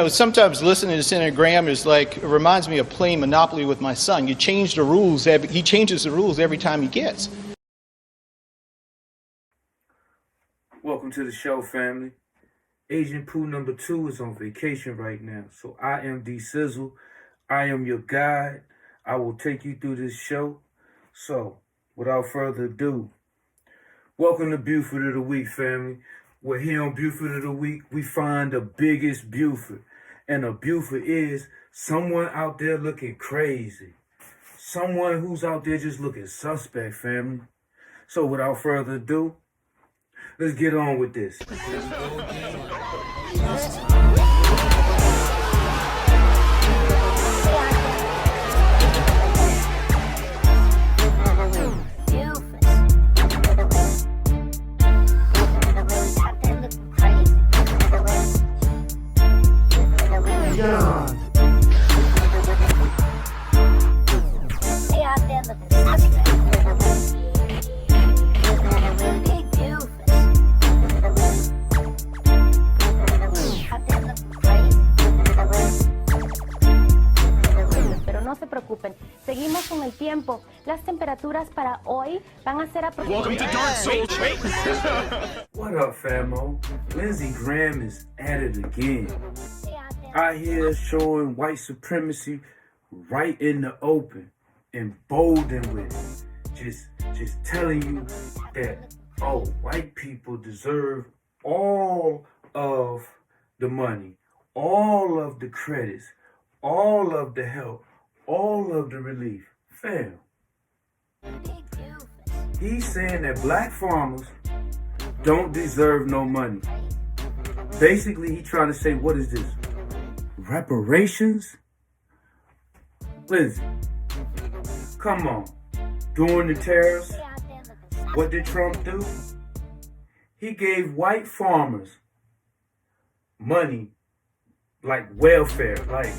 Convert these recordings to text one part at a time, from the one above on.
Sometimes listening to Senator Graham is like, it reminds me of playing Monopoly with my son. You change the rules, he changes the rules every time he gets. Welcome to the show, family. Agent Pooh number 2 is on vacation right now, so I am D-cizzal. I am your guide. I will take you through this show. So, without further ado, welcome to Buford of the Week, family. We're here on Buford of the Week. We find the biggest Buford. And a Buford is someone out there looking crazy. Someone who's out there just looking suspect, family. So without further ado, let's get on with this. Seguimos con el tiempo. Las temperaturas para hoy van a ser aproximadamente. What up, famo? Lindsey Graham is at it again. Out here showing white supremacy right in the open, emboldened with it. Just telling you that, oh, white people deserve all of the money, all of the credits, all of the help, all of the relief. Fam. He's saying that black farmers don't deserve no money. Basically, he's trying to say, what is this? Reparations? Listen, come on. During the tariffs, what did Trump do? He gave white farmers money, like welfare, like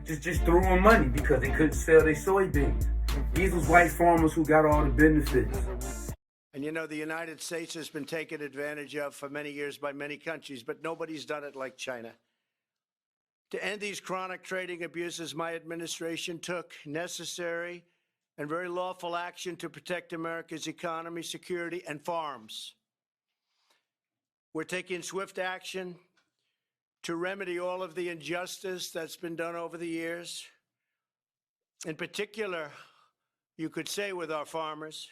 just threw them money because they couldn't sell their soybeans. These was white farmers who got all the benefits. And you know, the United States has been taken advantage of for many years by many countries, but nobody's done it like China. To end these chronic trading abuses, my administration took necessary and very lawful action to protect America's economy, security, and farms. We're taking swift action to remedy all of the injustice that's been done over the years. In particular, you could say with our farmers,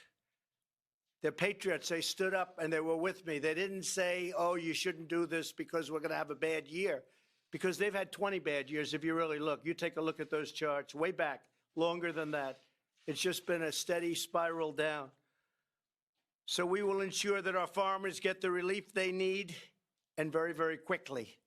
they're patriots. They stood up and they were with me. They didn't say, oh, you shouldn't do this because we're going to have a bad year. Because they've had 20 bad years, if you really look. You take a look at those charts, way back, longer than that. It's just been a steady spiral down. So we will ensure that our farmers get the relief they need, and very, very quickly.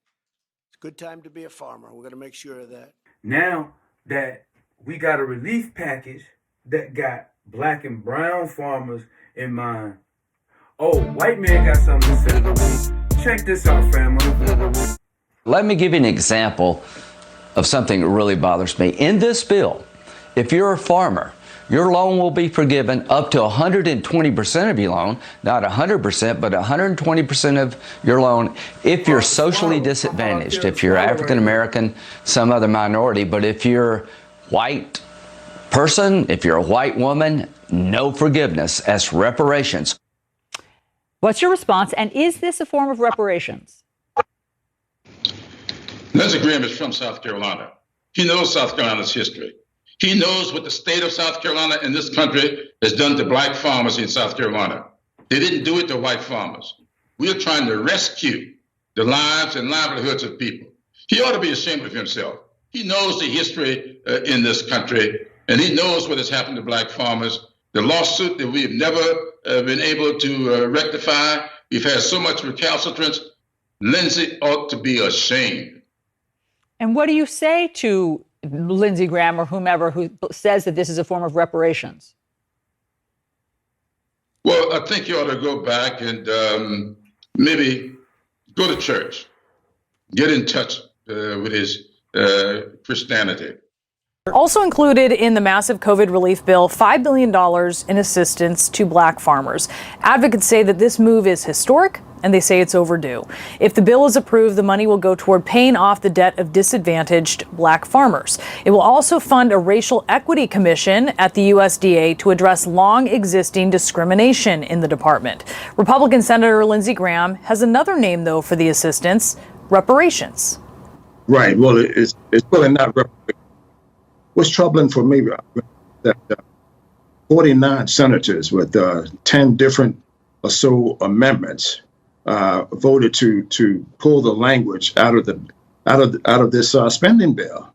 It's a good time to be a farmer. We're going to make sure of that. Now that we got a relief package that got black and brown farmers in mind. Oh, white man got something to say. Check this out, family. Let me give you an example of something that really bothers me. In this bill, if you're a farmer, your loan will be forgiven up to 120% of your loan, not 100%, but 120% of your loan if you're socially disadvantaged, if you're African American, some other minority. But if you're white person, if you're a white woman, no forgiveness as reparations. What's your response? And is this a form of reparations? Lindsey Graham is from South Carolina. He knows South Carolina's history. He knows what the state of South Carolina and this country has done to black farmers in South Carolina. They didn't do it to white farmers. We are trying to rescue the lives and livelihoods of people. He ought to be ashamed of himself. He knows the history in this country, and he knows what has happened to black farmers. The lawsuit that we've never been able to rectify. We've had so much recalcitrance. Lindsey ought to be ashamed. And what do you say to Lindsey Graham or whomever who says that this is a form of reparations? Well, I think you ought to go back and maybe go to church, get in touch with his Christianity, Also included in the massive COVID relief bill, $5 billion in assistance to black farmers. Advocates say that this move is historic, and they say it's overdue. If the bill is approved, the money will go toward paying off the debt of disadvantaged black farmers. It will also fund a racial equity commission at the USDA to address long-existing discrimination in the department. Republican Senator Lindsey Graham has another name, though, for the assistance: reparations. Right. Well, it's really not reparations. What's troubling for me that 49 senators with 10 different or so amendments voted to pull the language out of this spending bill.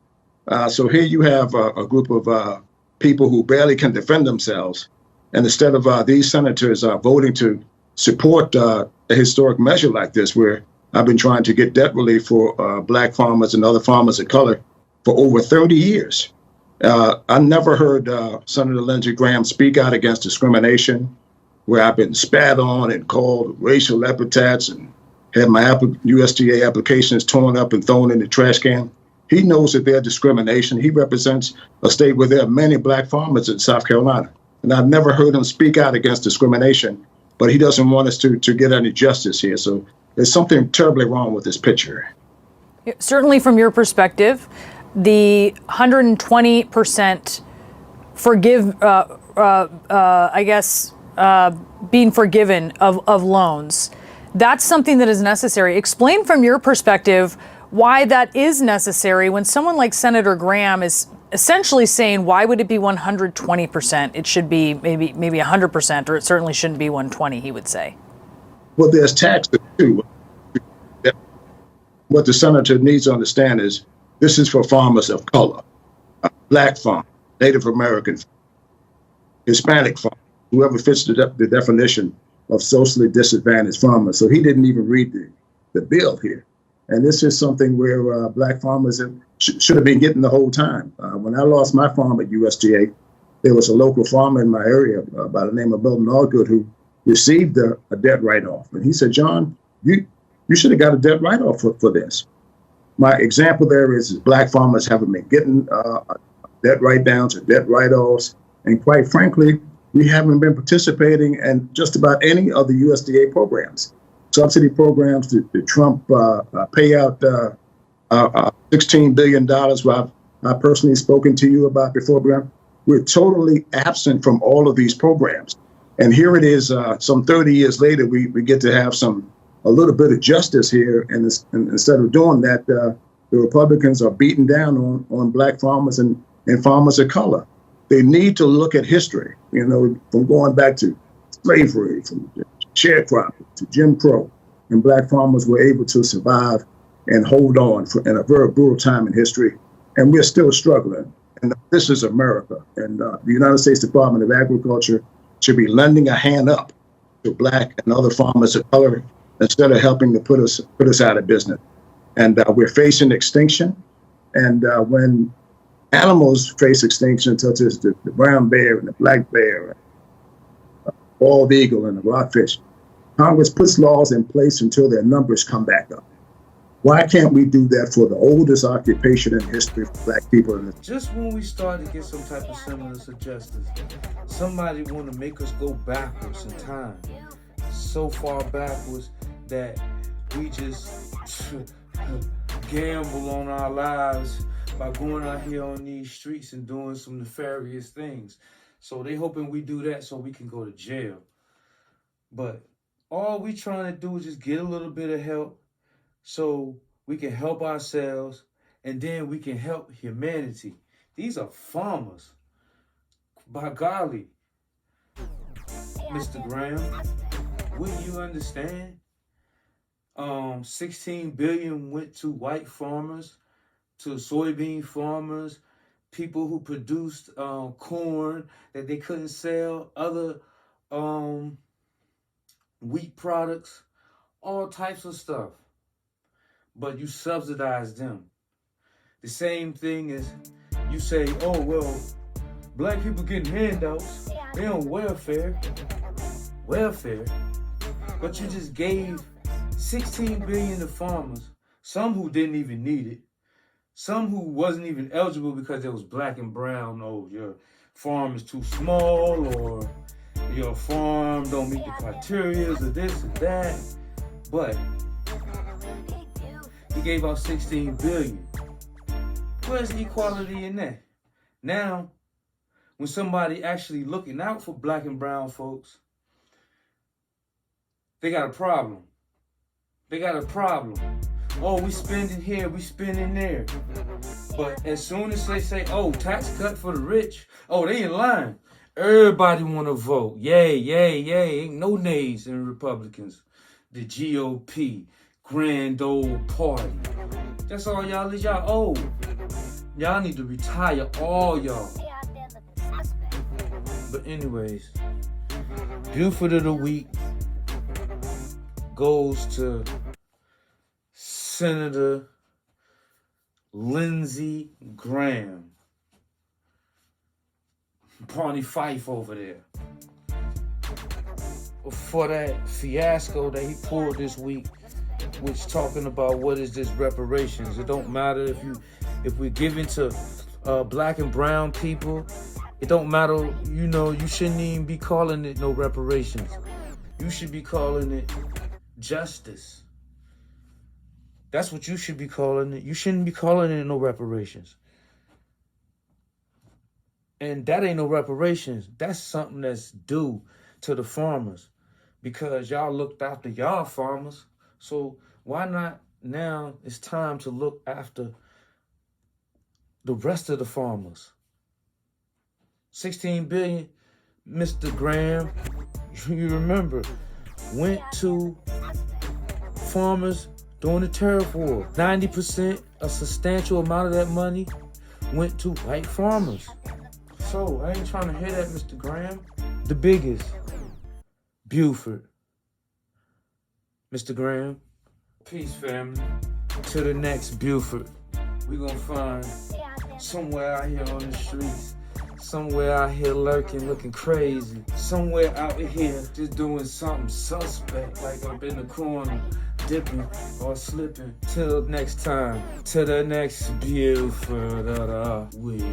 So here you have a group of people who barely can defend themselves, and instead of these senators voting to support a historic measure like this, where I've been trying to get debt relief for black farmers and other farmers of color for over 30 years. I never heard Senator Lindsey Graham speak out against discrimination, where I've been spat on and called racial epithets and had my USDA applications torn up and thrown in the trash can. He knows that there's discrimination. He represents a state where there are many black farmers in South Carolina. And I've never heard him speak out against discrimination, but he doesn't want us to get any justice here. So there's something terribly wrong with this picture. Certainly from your perspective, the 120% being forgiven of loans, that's something that is necessary. Explain from your perspective why that is necessary when someone like Senator Graham is essentially saying, why would it be 120%? It should be maybe 100%, or it certainly shouldn't be 120, he would say. Well, there's taxes too. What the senator needs to understand is this is for farmers of color, black farmers, Native American, Hispanic farmers, whoever fits the definition of socially disadvantaged farmers. So he didn't even read the bill here. And this is something where black farmers should have been getting the whole time. When I lost my farm at USDA, there was a local farmer in my area by the name of Milton Allgood who received a debt write-off. And he said, John, you should have got a debt write-off for this. My example there is black farmers haven't been getting debt write-downs or debt write-offs. And quite frankly, we haven't been participating in just about any of the USDA programs. Subsidy programs, the Trump payout, $16 billion, what I've personally spoken to you about before, Graham. We're totally absent from all of these programs. And here it is, some 30 years later, we get to have a little bit of justice here. And instead of doing that, the Republicans are beating down on black farmers and farmers of color. They need to look at history, from going back to slavery, from sharecropping to Jim Crow, and black farmers were able to survive and hold on in a very brutal time in history. And we're still struggling. And this is America. And the United States Department of Agriculture should be lending a hand up to black and other farmers of color instead of helping to put us out of business. And we're facing extinction. And when animals face extinction, such as the brown bear and the black bear, bald eagle and the rockfish, Congress puts laws in place until their numbers come back up. Why can't we do that for the oldest occupation in history for black people? Just when we start to get some type of semblance of justice, somebody want to make us go backwards in time. So far backwards that we just gamble on our lives by going out here on these streets and doing some nefarious things. So they hoping we do that so we can go to jail. But all we trying to do is just get a little bit of help so we can help ourselves, and then we can help humanity. These are farmers. By golly, Mr. Graham, wouldn't you understand? 16 billion went to white farmers, to soybean farmers, people who produced corn that they couldn't sell, other wheat products, all types of stuff. But you subsidize them. The same thing as you say, oh, well, black people getting handouts, they on welfare. But you just gave $16 billion to farmers, some who didn't even need it, Some who wasn't even eligible because it was black and brown. Oh, your farm is too small, or your farm don't meet the criteria, or this or that. But he gave out $16 billion. Where's the equality in that? Now, when somebody actually looking out for black and brown folks, they got a problem. They got a problem. Oh, we spending here, we spending there. But as soon as they say, oh, tax cut for the rich, oh, they in line. Everybody want to vote. Yay, yay, yay. Ain't no nays in Republicans. The GOP, grand old party. That's all y'all is. Y'all old. Y'all need to retire, all y'all. But anyways, Buford of the week goes to Senator Lindsey Graham. Barney Fife over there. For that fiasco that he pulled this week, which talking about what is this reparations. It don't matter if we're giving to black and brown people. It don't matter, you shouldn't even be calling it no reparations. You should be calling it justice. That's what you should be calling it. You shouldn't be calling it no reparations. And that ain't no reparations. That's something that's due to the farmers, because y'all looked after y'all farmers. So why not now it's time to look after the rest of the farmers? 16 billion, Mr. Graham, you remember, went to farmers during the tariff war. 90%, a substantial amount of that money, went to white farmers. So I ain't trying to hear that, Mr. Graham. The biggest, Buford. Mr. Graham, peace, family. To the next Buford. We gonna find somewhere out here on the streets, somewhere out here lurking, looking crazy, somewhere out here just doing something suspect, like up in the corner, dipping or slipping. Till next time, to the next Buford of the week.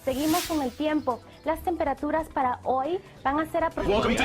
Seguimos con el tiempo. Las temperaturas para hoy van a ser aproximadamente...